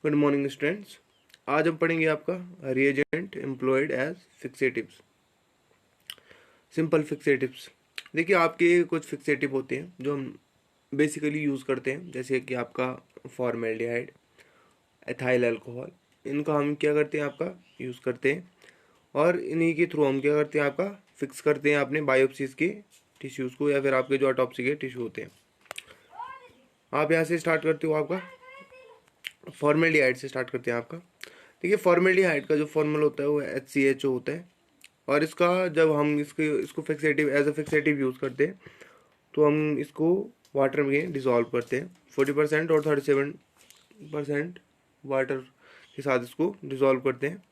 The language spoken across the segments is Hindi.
Good morning students. आज हम पढ़ेंगे आपका reagent employed as fixatives, simple fixatives. देखिए आपके कुछ फिक्सेटिव होते हैं जो हम बेसिकली यूज़ करते हैं, जैसे कि आपका फॉर्मेल्डिहाइड, एथाइल अल्कोहल। इनका हम क्या करते हैं, आपका यूज़ करते हैं और इन्हीं के थ्रू हम क्या करते हैं, आपका फिक्स करते हैं अपने बायोप्सीज के टिश्यूज़ को या फिर आपके जो ऑटोप्सी के टिश्यू होते हैं। आप यहाँ से स्टार्ट करते हो, आपका फॉर्मेल्डिहाइड से स्टार्ट करते हैं। आपका देखिए फॉर्मेल्डिहाइड का जो फॉर्मूला होता है वो HCHO होता है, और इसका जब हम इसको fixative as a fixative use करते हैं तो हम इसको वाटर में डिसॉल्व करते हैं 40% और 37% वाटर के साथ इसको डिसॉल्व करते हैं,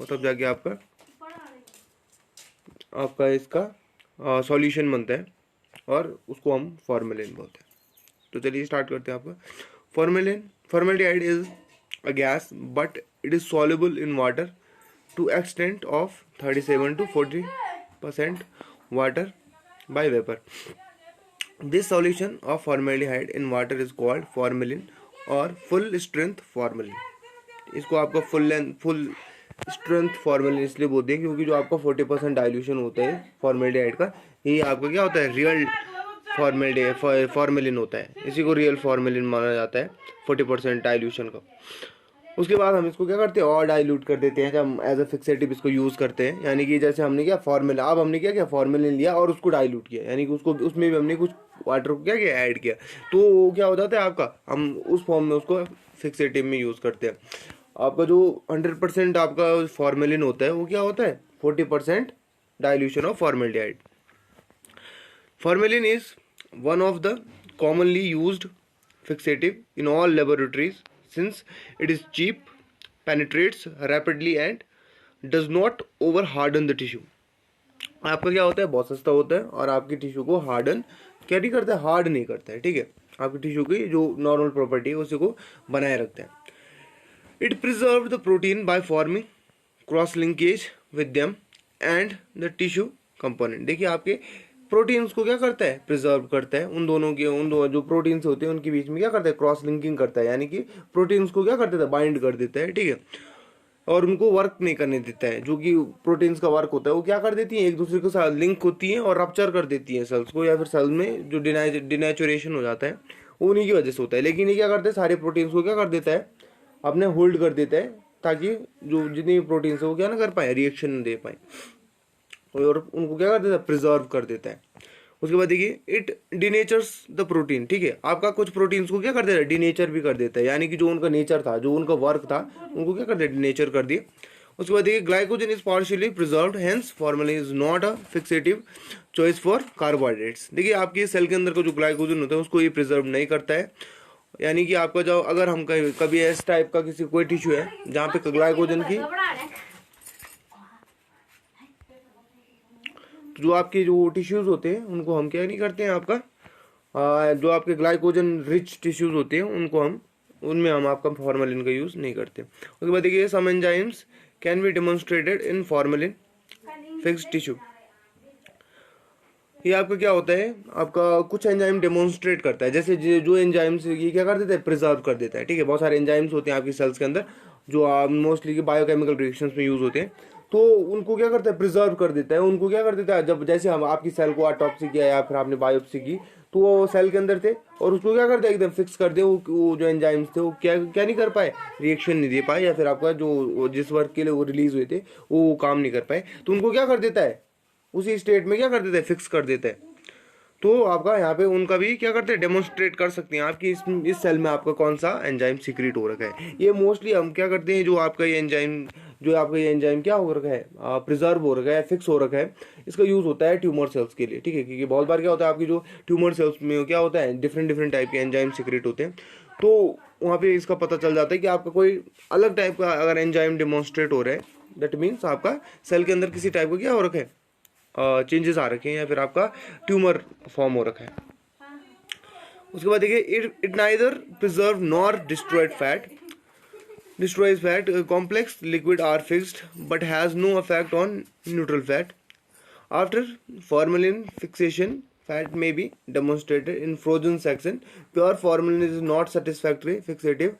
और तब जाके आपका इसका सॉल्यूशन बनता है और उसको हम फॉर्मेलिन बोलते हैं। तो चलिए स्टार्ट करते हैं। आपका formaldehyde is a gas but it is soluble in water to extent of 37 to 40% water by vapor. This solution of formaldehyde in water is called formalin or full strength formalin. इसको आपका फुल स्ट्रेंथ फॉर्मेलिन इसलिए बोलते हैं क्योंकि जो आपका 40% डाइल्यूशन होता है फॉर्मेल्डिहाइड का, ये आपका क्या होता है, रियल फॉर्मेलिन होता है। इसी को रियल फॉर्मेलिन माना जाता है 40% डाइल्यूशन का। उसके बाद हम इसको क्या करते हैं, और डाइल्यूट कर देते हैं जब एज अ फिक्सेटिव इसको यूज़ करते हैं। यानी कि जैसे हमने क्या फॉर्मेलिन, अब हमने क्या किया, फॉर्मेलिन लिया और उसको डाइल्यूट किया, यानी कि उसको उसमें भी हमने कुछ वाटर को क्या किया, ऐड किया, तो वो क्या हो जाता है आपका, हम उस फॉर्म में उसको फिक्सेटिव में यूज़ करते हैं। आपका जो 100% आपका फॉर्मेलिन होता है वो क्या होता है, 40% dilution of formaldehyde. Formalin is one of the commonly used fixative in all laboratories since it is cheap, penetrates rapidly and does not over harden the tissue. आपका क्या होता है, बहुत सस्ता होता है और आपकी टिश्यू को हार्डन क्या नहीं करता है, हार्ड नहीं करता है। ठीक है, आपकी टिश्यू की जो नॉर्मल प्रॉपर्टी है उसी को बनाए रखता है। It preserve the protein by forming cross linkage with them and the tissue component. देखिए आपके प्रोटीन्स को क्या करता है, प्रिजर्व करता है, उन दोनों जो प्रोटीन्स होते हैं उनके बीच में क्या करता है, क्रॉस लिंकिंग करता है, यानी कि प्रोटीन्स को क्या कर देता है, बाइंड कर देता है। ठीक है, और उनको वर्क नहीं करने देता है। जो कि प्रोटीन्स का वर्क होता है वो क्या कर देती है, एक दूसरे के साथ लिंक होती हैं और रप्चर कर देती हैं सेल्स को, या फिर सेल में जो डिनेचुरेशन हो जाता है वो उन्हीं की वजह से होता है। लेकिन ये क्या करते हैं, सारे प्रोटीन्स को क्या कर देता है, अपने होल्ड कर देता है, ताकि जो जितनी प्रोटीन्स है वो क्या ना कर पाए, रिएक्शन न दे पाए, और उनको क्या कर देता है, प्रिजर्व कर देता है। उसके बाद देखिए इट डिनेचर्स द प्रोटीन। ठीक है, आपका कुछ प्रोटीन्स को क्या कर देता है, डिनेचर भी कर देता है, यानी कि जो उनका नेचर था, जो उनका वर्क था, उनको क्या कर दिया, डिनेचर कर दिया। उसके बाद देखिए glycogen is partially preserved, hence formalin is not a fixative choice for carbohydrates. देखिए आपकी सेल के अंदर का जो ग्लाइकोजन होता है उसको ये प्रिजर्व नहीं करता है। यानी कि आपका जो अगर हम कभी इस टाइप का किसी कोई टिश्यू है जहाँ पे ग्लाइकोजन की जो आपके जो टिश्यूज होते हैं उनको हम क्या नहीं करते हैं, आपका जो आपके ग्लाइकोजन रिच टिश्यूज होते हैं उनमें हम आपका फॉर्मेलिन का यूज नहीं करते। उसके बाद देखिए some enzymes can be demonstrated in formalin fixed tissue. ये आपका क्या होता है, आपका कुछ एंजाइम डेमोन्स्ट्रेट करता है, जैसे जो एंजाइम्स ये क्या कर देता है, प्रिजर्व कर देता है। ठीक है, बहुत सारे एंजाइम्स होते हैं आपकी सेल्स के अंदर जो मोस्टली बायोकेमिकल रिएक्शंस में यूज होते हैं, तो उनको क्या करता है, प्रिजर्व कर देता है। उनको क्या कर देता है, जब जैसे हम आपकी सेल को ऑटोप्सी किया या फिर आपने बायोप्सी की तो वो सेल के अंदर थे और उसको क्या करते हैं, एकदम फिक्स कर दे। वो जो एंजाइम्स थे वो क्या क्या नहीं कर पाए, रिएक्शन नहीं दे पाए, या फिर आपका जो जिस वर्क के लिए वो रिलीज हुए थे वो काम नहीं कर पाए, तो उनको क्या कर देता है, उसी स्टेट में क्या कर देता है, फिक्स कर देता है। तो आपका यहाँ पे उनका भी क्या करते हैं, डेमोन्स्ट्रेट कर सकते हैं आपकी इस सेल में आपका कौन सा एंजाइम सीक्रेट हो रखा है। ये मोस्टली हम क्या करते हैं, जो आपका ये एंजाइम क्या हो रखा है, प्रिजर्व हो रखा है, फिक्स हो रखा है, इसका यूज होता है ट्यूमर सेल्स के लिए। ठीक है, क्योंकि बहुत बार क्या होता है, आपकी जो ट्यूमर सेल्स में क्या होता है, डिफरेंट डिफरेंट टाइप के एंजाइम सीक्रेट होते हैं, तो वहाँ पे इसका पता चल जाता है कि आपका कोई अलग टाइप का अगर एंजाइम डेमोन्स्ट्रेट हो रहा है, दैट मीन्स आपका सेल के अंदर किसी टाइप का क्या हो रखा है, चेंजेस आ रखे हैं, या फिर आपका ट्यूमर फॉर्म हो रखा है। उसके बाद देखिए it neither preserve nor destroys fat. Complex liquid are fixed but has no effect on neutral fat. After formalin fixation, fat may be demonstrated in frozen section. Pure formalin is not satisfactory fixative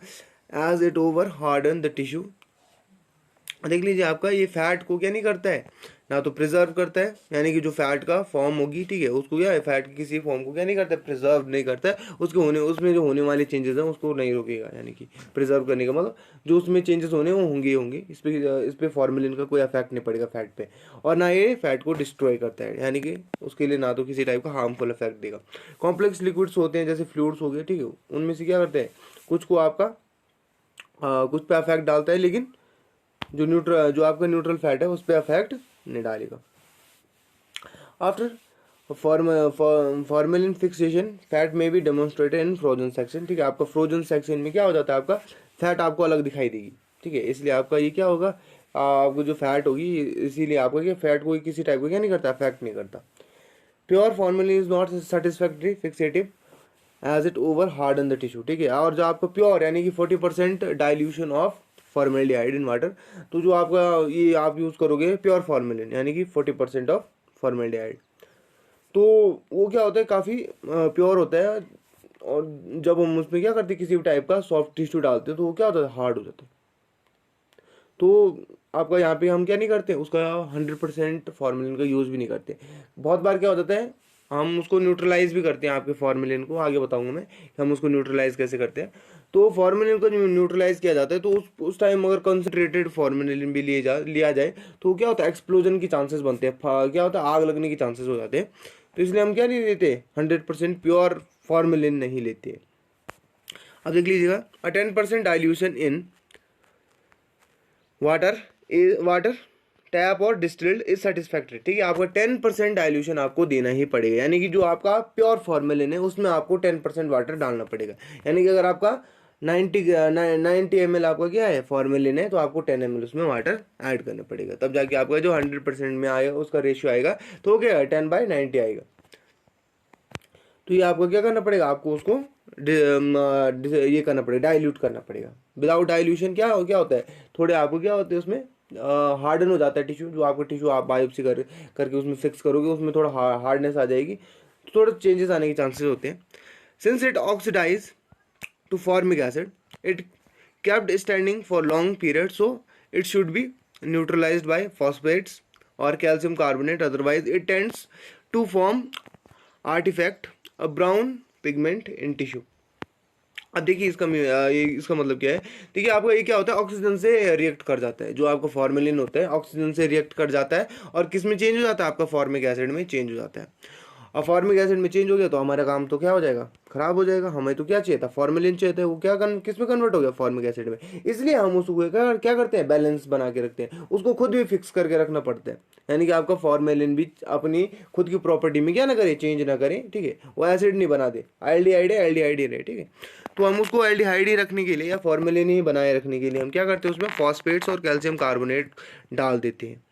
as it over harden the tissue. देख लीजिए आपका ये फैट को क्या नहीं करता है, ना तो प्रिजर्व करता है, यानी कि जो फैट का फॉर्म होगी, ठीक है, उसको क्या है, फैट की किसी फॉर्म को क्या नहीं करता है, प्रिजर्व नहीं करता है, उसके होने उसमें जो होने वाले चेंजेस हैं उसको नहीं रोकेगा। यानी कि प्रिजर्व करने का मतलब जो उसमें चेंजेस होने वो होंगे ही होंगे, इस पे फॉर्मेलिन का कोई इफेक्ट नहीं पड़ेगा फैट पे, और ना ये फैट को डिस्ट्रॉय करता है, यानी कि उसके लिए ना तो किसी टाइप का हार्मफुल इफेक्ट देगा। कॉम्प्लेक्स लिक्विड्स होते हैं जैसे फ्लूइड्स हो गए, ठीक है, उनमें से क्या करते हैं, कुछ को आपका कुछ पे इफेक्ट डालता है, लेकिन जो आपका न्यूट्रल फैट है उस पर इफेक्ट नहीं डालेगा। आफ्टर फॉर्मेलिन फिक्सेशन फैट में भी डेमोन्स्ट्रेटेड इन फ्रोजन सेक्शन। ठीक है, आपका फ्रोजन सेक्शन में क्या हो जाता है, आपका फैट आपको अलग दिखाई देगी। ठीक है, इसलिए आपका ये क्या होगा, आपको जो फैट होगी, इसीलिए आपका क्या फैट को किसी टाइप का क्या नहीं करता, अफेक्ट नहीं करता। Pure formalin is not satisfactory fixative as it over harden the tissue. ठीक है, और जो आपका प्योर यानी कि 40% dilution of formaldehyde in water, तो जो आपका ये आप यूज़ करोगे प्योर फॉर्मेलिन यानी कि 40% ऑफ फॉर्मेल्डिहाइड, तो वो क्या होता है, काफ़ी प्योर होता है, और जब हम उसमें क्या करते हैं, किसी भी टाइप का सॉफ्ट टिश्यू डालते हैं तो वो क्या होता है, हार्ड हो जाता है। तो आपका यहाँ पे हम क्या नहीं करते, उसका 100% फॉर्मेलिन का यूज़ भी नहीं करते। बहुत बार क्या हो जाता है, हम उसको न्यूट्रलाइज भी करते हैं, आपके फॉर्मेलिन को आगे बताऊंगा मैं कि हम उसको न्यूट्रलाइज कैसे करते हैं। तो फॉर्मेलिन को जो न्यूट्रलाइज किया जाता है, तो उस टाइम अगर कंसनट्रेटेड फॉर्मेलिन भी लिया जाए तो क्या होता है, एक्सप्लोजन की चांसेस बनते हैं, क्या होता है, आग लगने के चांसेस हो जाते हैं। तो इसलिए हम क्या नहीं लेते, 100% प्योर फॉर्मेलिन नहीं लेते। अब देख लीजिएगा, 10% डाइल्यूशन इन वाटर टैप और डिस्टिल्ड इज सेटिस्फैक्ट्री। ठीक है, आपका 10% डाइल्यूशन आपको देना ही पड़ेगा, यानी कि जो आपका प्योर फॉर्मेलिन है उसमें आपको 10% वाटर डालना पड़ेगा। यानी कि अगर आपका 90 ml आपका क्या है, फॉर्मेलिन है, तो आपको 10 ml उसमें वाटर ऐड करना पड़ेगा, तब जाके आपका जो 100% में आएगा उसका रेशियो आएगा, तो क्या 10/90 आएगा। तो ये आपको क्या करना पड़ेगा, आपको उसको ये करना पड़ेगा, डाइल्यूट करना पड़ेगा। विदाउट डाइल्यूशन क्या होता है, थोड़े आपको क्या होते हैं उसमें हार्डन हो जाता है टिश्यू, जो आपका टिश्यू आप बायोप्सी करके उसमें फिक्स करोगे, उसमें थोड़ा हार्डनेस आ जाएगी, तो थोड़े चेंजेस आने के चांसेस होते हैं। Since it oxidize to formic acid, it kept standing for long periods, so it should be neutralized by phosphates or calcium carbonate, otherwise it tends to form artifact, a brown pigment in tissue। अब देखिए इसका मतलब क्या है, देखिए आपका ये क्या होता है, ऑक्सीजन से रिएक्ट कर जाता है, जो आपका फॉर्मेलिन होता है ऑक्सीजन से रिएक्ट कर जाता है, और किस में चेंज हो जाता है, आपका फॉर्मिक एसिड में चेंज हो जाता है। अब फॉर्मिक एसिड में चेंज हो गया तो हमारा काम तो क्या हो जाएगा, खराब हो जाएगा। हमें तो क्या चाहिए था, फॉर्मेलिन चाहिए था, वो किस में कन्वर्ट हो गया, फॉर्मिक एसिड में। इसलिए हम उसको क्या करते हैं, बैलेंस बना के रखते हैं, उसको खुद भी फिक्स करके रखना पड़ता है। यानी कि आपका फॉर्मेलिन भी अपनी खुद की प्रॉपर्टी में क्या ना करे, चेंज ना करे। ठीक है, वो एसिड नहीं बना दे, एल्डिहाइड है, एल्डिहाइड ही रहे। ठीक है, तो हम उसको एल्डिहाइड ही रखने के लिए या फॉर्मेलिन ही बनाए रखने के लिए हम क्या करते हैं, उसमें फॉस्फेट्स और कैल्शियम कार्बोनेट डाल देते हैं।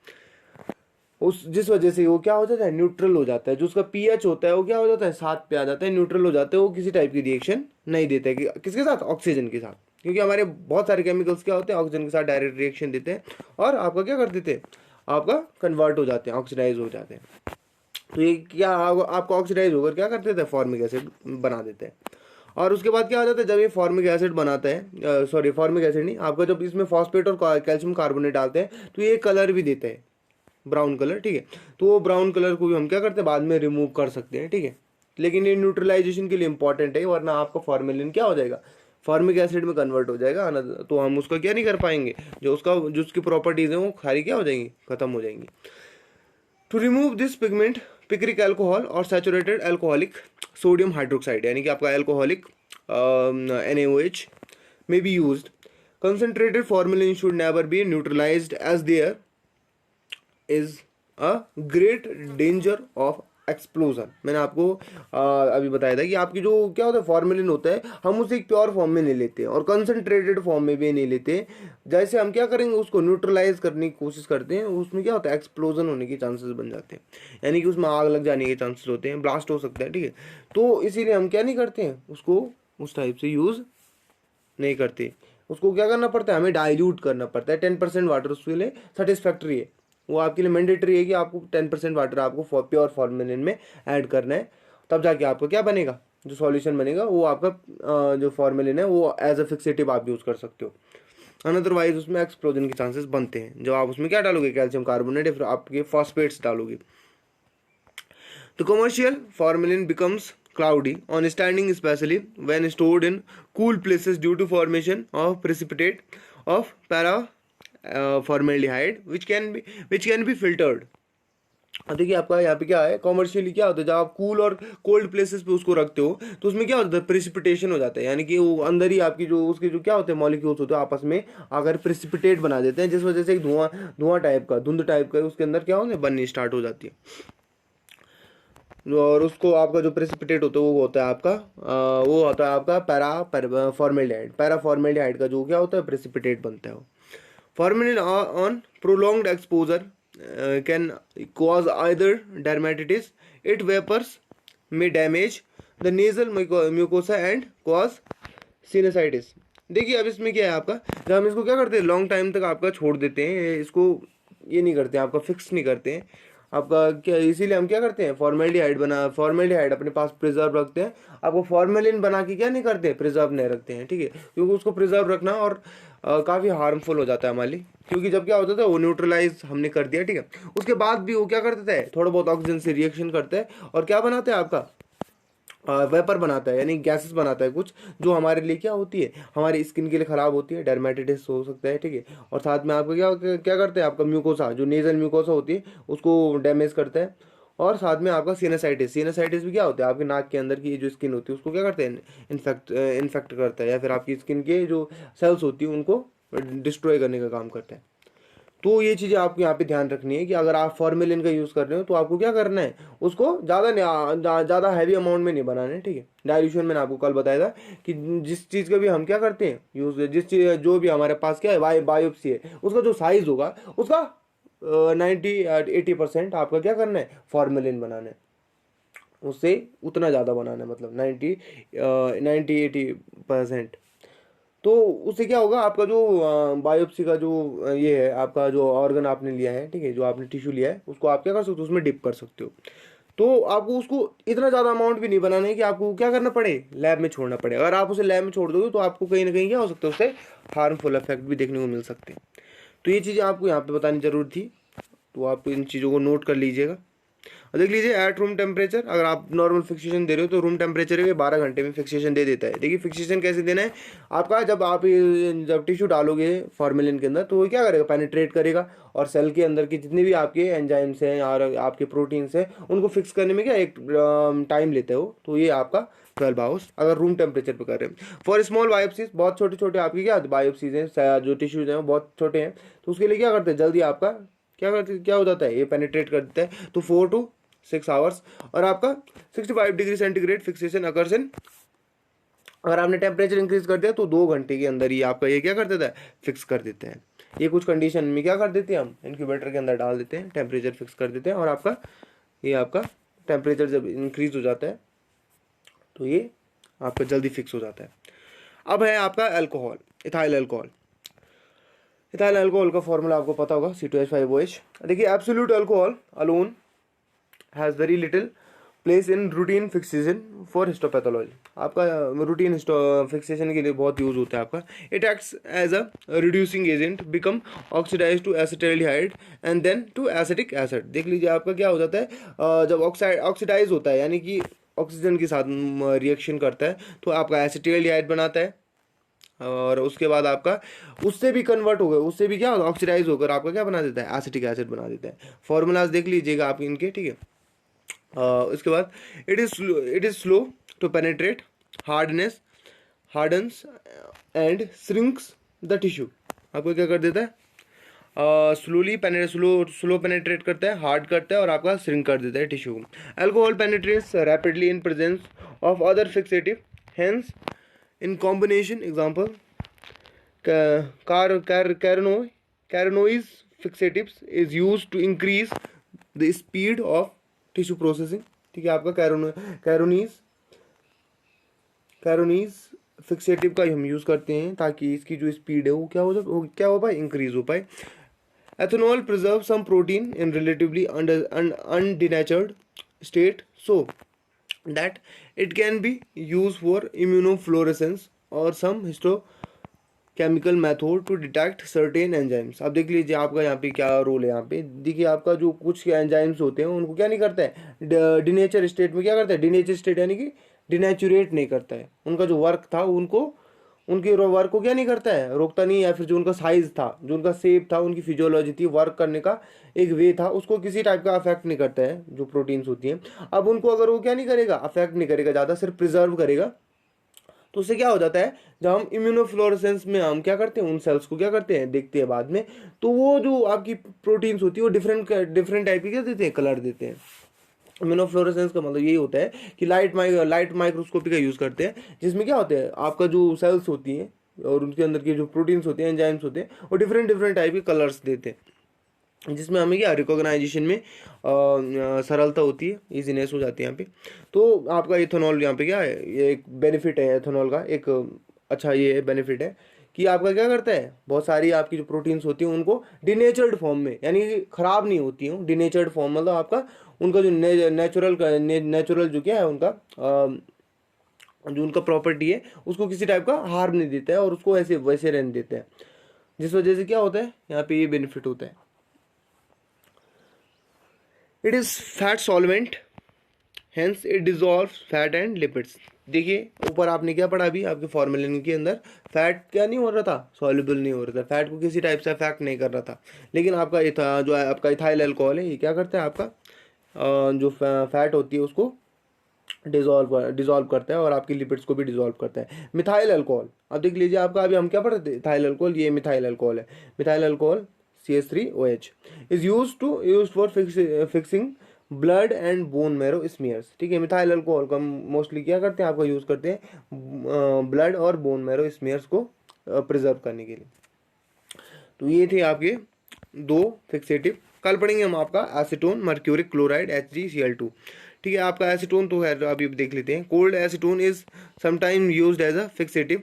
जिस वजह से वो क्या हो जाता है, न्यूट्रल हो जाता है, जो उसका पीएच होता है वो क्या हो जाता है, 7 पे आ जाता है, न्यूट्रल हो जाता है, वो किसी टाइप की रिएक्शन नहीं देता है किसके साथ, ऑक्सीजन के साथ, क्योंकि हमारे बहुत सारे केमिकल्स क्या होते हैं, ऑक्सीजन के साथ डायरेक्ट रिएक्शन देते हैं और आपका क्या कर देते हैं, आपका कन्वर्ट हो जाते हैं, ऑक्सीडाइज हो जाते हैं। तो ये क्या आपका ऑक्सीडाइज होकर क्या कर देते हैं, फॉर्मिक एसिड बना देते हैं। और उसके बाद क्या हो जाता है, जब ये फॉर्मिक एसिड बनाता है, सॉरी फॉर्मिक एसिड नहीं, आपका जब इसमें फॉस्फेट और कैल्शियम कार्बोनेट डालते हैं तो ये कलर भी देते हैं, ब्राउन कलर। ठीक है, तो वो ब्राउन कलर को भी हम क्या करते हैं, बाद में रिमूव कर सकते हैं। ठीक है, लेकिन ये न्यूट्रलाइजेशन के लिए इंपॉर्टेंट है, वरना आपका फॉर्मेलिन क्या हो जाएगा, फॉर्मिक एसिड में कन्वर्ट हो जाएगा, तो हम उसका क्या नहीं कर पाएंगे, जो उसकी प्रॉपर्टीज हैं वो सारी क्या हो जाएंगी, खत्म हो जाएंगी। To remove this pigment, picric alcohol और सैचुरेटेड एल्कोहलिक सोडियम हाइड्रोक्साइड, यानी कि आपका alcoholic NaOH may be used. Concentrated formalin should never be neutralized as there is a great danger of explosion. मैंने आपको अभी बताया था कि आपकी जो क्या होता है, फॉर्मेलिन होता है, हम उसे एक प्योर फॉर्म में नहीं लेते और कंसनट्रेटेड फॉर्म में भी नहीं लेते। जैसे हम क्या करेंगे, उसको न्यूट्रलाइज करने की कोशिश करते हैं, उसमें क्या होता है, एक्सप्लोजन होने के चांसेस बन जाते हैं, यानी कि उसमें आग लग जाने के चांसेस होते हैं, ब्लास्ट हो सकता है। ठीक है, तो इसीलिए हम क्या नहीं करते हैं, उसको उस टाइप से यूज़ नहीं करते। उसको क्या करना पड़ता है, हमें डाइल्यूट करना पड़ता है। 10% वाटर उसके लिए सेटिस्फैक्ट्री है, वो आपके लिए मैंडेटरी है कि आपको 10% वाटर आपको प्योर फॉर्मेलिन में ऐड करना है, तब जाके आपको क्या बनेगा, जो सॉल्यूशन बनेगा वो आपका जो फॉर्मेलिन है वो एज अ फिक्सेटिव आप यूज़ कर सकते हो। अनअदरवाइज उसमें एक्सप्लोजन के चांसेस बनते हैं जब आप उसमें क्या डालोगे, कैल्शियम कार्बोनेट या फिर आपके फॉस्फेट्स डालोगे। The commercial formalin becomes cloudy on standing, especially when stored in cool places due to formation of precipitate of para formaldehyde which can be filtered। अब देखिए आपका यहाँ पे क्या है, कॉमर्शियली क्या होता है, जब आप कूल और कोल्ड प्लेसेस पे उसको रखते हो तो उसमें क्या होता है, प्रेसिपिटेशन हो जाता है, यानी कि वो अंदर ही आपकी जो उसके जो क्या होते हैं मॉलिक्यूल्स होते हैं आपस में आकर प्रेसिपिटेट बना देते हैं, जिस वजह से एक धुआं धुआं टाइप का, धुंध टाइप का उसके अंदर क्या होता है, बननी स्टार्ट हो जाती है। और उसको आपका जो प्रेसिपिटेट होता है वो होता है आपका वो होता है आपका पैरा फॉर्मेल्डिहाइड। पैरा फॉर्मेल्डिहाइड का जो क्या होता है प्रेसिपिटेट बनता है वो। Formalin on prolonged exposure can cause either dermatitis, it vapours में damage the nasal mucosa and cause sinusitis. देखिए अब इसमें क्या है आपका, जब हम इसको क्या करते हैं लॉन्ग टाइम तक आपका छोड़ देते हैं, इसको ये नहीं करते हैं, आपका फिक्स नहीं करते हैं आपका क्या, इसीलिए हम क्या करते हैं फॉर्मेल्डिहाइड अपने पास प्रिजर्व रखते हैं। आपको फॉर्मेलिन बना के क्या नहीं करते, प्रिजर्व नहीं रखते हैं, ठीक है, क्योंकि उसको प्रिजर्व रखना और काफ़ी हार्मफुल हो जाता है हमारे लिए, क्योंकि जब क्या होता था वो न्यूट्रलाइज हमने कर दिया, ठीक है, उसके बाद भी वो क्या करता है थोड़ा बहुत ऑक्सीजन से रिएक्शन करता है और क्या बनाता है आपका वेपर बनाता है, यानी गैसेस बनाता है कुछ, जो हमारे लिए क्या होती है, हमारी स्किन के लिए ख़राब होती है, डर्मेटिटिस हो सकता है, ठीक है, और साथ में आपका क्या क्या करते हैं, आपका म्यूकोसा जो नेजल म्यूकोसा होती है उसको डैमेज करता है, और साथ में आपका सीनासाइटिस भी क्या होता है, आपके नाक के अंदर की जो स्किन होती है उसको क्या करते हैं, इन्फेक्ट करता है, या फिर आपकी स्किन के जो सेल्स होती है उनको डिस्ट्रॉय करने का काम करता है। तो ये चीज़ें आपको यहाँ पे ध्यान रखनी है कि अगर आप फॉर्मेलिन का यूज़ कर रहे हो तो आपको क्या करना है, उसको ज़्यादा हैवी अमाउंट में नहीं बनाना है, ठीक है। डाइल्यूशन मैंने आपको कल बताया था कि जिस चीज़ का भी हम क्या करते हैं यूज़, जिस चीज़ जो भी हमारे पास क्या है बायोप्सी है उसका जो साइज़ होगा उसका 90-80% आपका क्या करना है, फॉर्मेलिन बनाना है, उससे उतना ज़्यादा बनाना है, मतलब 90-80%। तो उससे क्या होगा, आपका जो बायोप्सी का जो ये है, आपका जो ऑर्गन आपने लिया है, ठीक है, जो आपने टिश्यू लिया है उसको आप क्या कर सकते हो, उसमें डिप कर सकते हो। तो आपको उसको इतना ज़्यादा अमाउंट भी नहीं बनाना है कि आपको क्या करना पड़े, लैब में छोड़ना पड़े। अगर आप उसे लैब में छोड़ दोगे तो आपको कहीं ना कहीं क्या हो सकता है, उससे हार्मफुल इफेक्ट भी देखने को मिल सकते हैं। तो ये चीज़ें आपको यहाँ पे बतानी जरूरी थी, तो आप इन चीज़ों को नोट कर लीजिएगा। देख लीजिए एट रूम टेम्परेचर, अगर आप नॉर्मल फिक्सेशन दे रहे हो तो रूम टेम्परेचर के 12 घंटे में फिक्सेशन दे देता है। देखिए फिक्सेशन कैसे देना है आपका, जब टिश्यू डालोगे फॉर्मेलिन के अंदर तो वो क्या करेगा, पेनिट्रेट करेगा और सेल के अंदर के जितने भी आपके एंजाइम्स हैं और आपके प्रोटीन्स हैं उनको फिक्स करने में क्या एक टाइम लेते हो। तो ये आपका 12 आवर्स अगर रूम टेम्परेचर पे कर रहे हैं। फॉर स्मॉल बायोप्सीज, बहुत छोटे छोटे आपकी क्या बायोप्सीज हैं, जो टिश्यूज हैं वो बहुत छोटे हैं, तो उसके लिए क्या करते हैं, जल्दी आपका क्या हो जाता है, ये पेनिट्रेट कर देता है, तो 4 to 6 आवर्स। और आपका 65 degree centigrade fixation occurs in, अगर आपने टेम्परेचर इंक्रीज कर दिया तो 2 घंटे के अंदर ही आपका ये क्या कर देता है, फिक्स कर देते हैं। ये कुछ कंडीशन में क्या कर देते हैं, हम इंक्यूबेटर के अंदर डाल देते हैं, टेम्परेचर फिक्स कर देते हैं, और आपका टेम्परेचर जब इंक्रीज हो जाता है तो ये आपका जल्दी फिक्स हो जाता है। अब है आपका alcohol, ethyl alcohol. Ethyl alcohol का फॉर्मूला आपको पता होगा, C2H5OH। देखिए absolute alcohol alone has very little place in routine fixation for histopathology. आपका रूटीन फिक्सेशन के लिए बहुत यूज होता है आपका। It acts as a reducing agent, become oxidize to acetaldehyde and then to acetic acid. देख लीजिए आपका क्या हो जाता है, जब ऑक्सीडाइज होता है यानी कि ऑक्सीजन के साथ रिएक्शन करता है तो आपका एसिटाल्डिहाइड बनाता है, और उसके बाद आपका उससे भी कन्वर्ट हो गए, उससे भी क्या होगा, ऑक्सीडाइज होकर आपका क्या बना देता है, एसिटिक एसिड बना देता है। फॉर्मूलाज देख लीजिएगा आप इनके, ठीक है। उसके बाद it is slow to penetrate, hardens and shrinks the tissue. आपको क्या कर देता है, स्लो पेनिट्रेट करता है, हार्ड करता है और आपका श्रिंक कर देता है टिश्यू को। Alcohol penetrates rapidly in presence of other fixative, hence in combination example carotenoid fixatives is used to increase the speed of tissue processing। ठीक है, आपका कैरोनीज फिक्सेटिव का हम यूज़ करते हैं ताकि इसकी जो स्पीड है वो क्या हो पाए, इंक्रीज हो पाए। Ethanol preserve some protein in relatively undenatured state so that it can be use for immunofluorescence और some histochemical method to detect certain enzymes. अब देख लीजिए आपका यहाँ पे क्या रोल है। यहाँ पे देखिए आपका जो कुछ एंजाइम्स होते हैं उनको क्या नहीं करता है, डिनेचर स्टेट में क्या करता है, डिनेचर स्टेट यानी कि डिनेचुरेट नहीं करता है। उनका जो वर्क था उनको, उनके वर्क को क्या नहीं करता है, रोकता नहीं, या फिर जो उनका साइज था, जो उनका शेप था, उनकी फिजियोलॉजी थी, वर्क करने का एक वे था, उसको किसी टाइप का अफेक्ट नहीं करता है जो प्रोटीन्स होती हैं। अब उनको अगर वो क्या नहीं करेगा, अफेक्ट नहीं करेगा ज़्यादा, सिर्फ प्रिजर्व करेगा, तो उससे क्या हो जाता है, जब हम इम्यूनोफ्लोरेसेंस में हम क्या करते हैं, उन सेल्स को क्या करते हैं, देखते हैं बाद में, तो वो जो आपकी प्रोटीन्स होती है वो डिफरेंट टाइप की क्या देते हैं, कलर देते हैं। इम्यूनोफ्लोरेसेंस का मतलब यही होता है कि लाइट माइक्रोस्कोपी का यूज़ करते हैं, जिसमें क्या होता है, आपका जो सेल्स होती हैं और उनके अंदर के जो प्रोटीन्स होते हैं, एंजाइम्स होते हैं, वो डिफरेंट टाइप के कलर्स देते हैं, जिसमें हमें क्या रिकॉग्नाइजेशन में सरलता होती है, इजीनेस हो जाती है यहाँ पे। तो आपका इथेनॉल यहाँ पे क्या है, ये एक बेनिफिट है इथेनॉल का, एक अच्छा ये बेनिफिट है कि आपका क्या करता है, बहुत सारी आपकी जो प्रोटीन्स होती हैं उनको डिनेचर्ड फॉर्म में, यानी कि खराब नहीं होती हैं, डिनेचर्ड फॉर्म मतलब आपका उनका जो नेचुरल जो क्या है उनका जो उनका प्रॉपर्टी है उसको किसी टाइप का हार्म नहीं देता है और उसको ऐसे वैसे रहने देते हैं, जिस वजह से क्या होता है, यहाँ पे ये बेनिफिट होता है। It is fat solvent, hence it dissolve fat and lipids. देखिए ऊपर आपने क्या पढ़ा अभी आपके फॉर्मूले के अंदर, फैट क्या नहीं हो रहा था, सॉल्युबल नहीं हो रहा था, फैट को किसी टाइप से अफेक्ट नहीं कर रहा था। लेकिन आपका जो है आपका इथाइल अल्कोहल है, ये क्या करता है, आपका जो फैट होती है उसको डिजॉल्व करता है और आपकी लिपिड्स को भी डिजॉल्व करता है। मिथाइल अल्कोहल, अब देख लीजिए आपका अभी हम क्या पढ़ते थे, इथाइल अल्कोहल, ये मिथाइल अल्कोहल है। Methyl alcohol CH3OH is use for fixing blood and bone marrow smears. ठीक है, मिथाइल अल्कोहल का मोस्टली क्या करते हैं, आपका यूज़ करते हैं ब्लड और बोन मैरो स्मीयर्स को प्रिजर्व करने के लिए। तो ये थे आपके दो फिक्सेटिव। कल पढ़ेंगे हम आपका एसीटोन मर्क्यूरिक क्लोराइड HgCl2। ठीक है, आपका एसीटोन तो है अभी देख लेते हैं। Cold acetone is sometime used as a fixative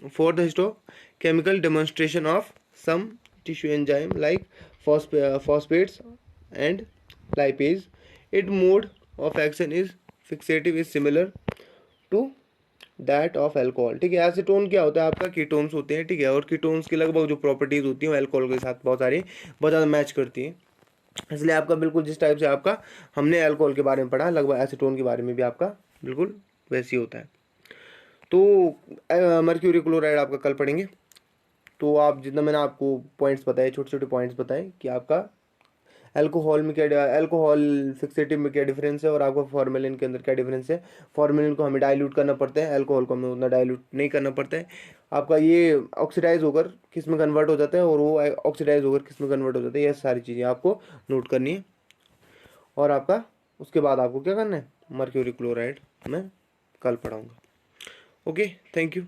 for the histochemical demonstration of some tissue enzyme like phosphates and lipase. Its mode of action is fixative is similar to that of alcohol. ठीक है, एसीटोन क्या होता है, आपका कीटोन्स होते हैं। ठीक है, और कीटोन्स की लगभग जो प्रॉपर्टीज होती हैं वो अल्कोहल के साथ बहुत ज़्यादा मैच करती हैं। इसलिए आपका बिल्कुल जिस टाइप से आपका हमने अल्कोहल के बारे में पढ़ा, लगभग एसीटोन के बारे में भी आपका बिल्कुल वैसे ही होता है। तो मर्क्यूरी क्लोराइड आपका कल पढ़ेंगे। तो आप जितना मैंने आपको पॉइंट्स बताए, छोटे छोटे पॉइंट्स बताए कि आपका अल्कोहल में क्या, अल्कोहल फिक्सेटिव में क्या डिफरेंस है और आपको फॉर्मेलिन के अंदर क्या डिफरेंस है। फॉर्मेलिन को हमें डाइल्यूट करना पड़ता है, अल्कोहल को हमें उतना डाइल्यूट नहीं करना पड़ता है। आपका ये ऑक्सीडाइज होकर किस में कन्वर्ट हो जाता है और वो ऑक्सीडाइज होकर किस में कन्वर्ट हो जाता है, ये सारी चीज़ें आपको नोट करनी है। और आपका उसके बाद आपको क्या करना है, मर्क्यूरी क्लोराइड मैं कल पढ़ाऊँगा। Okay, thank you.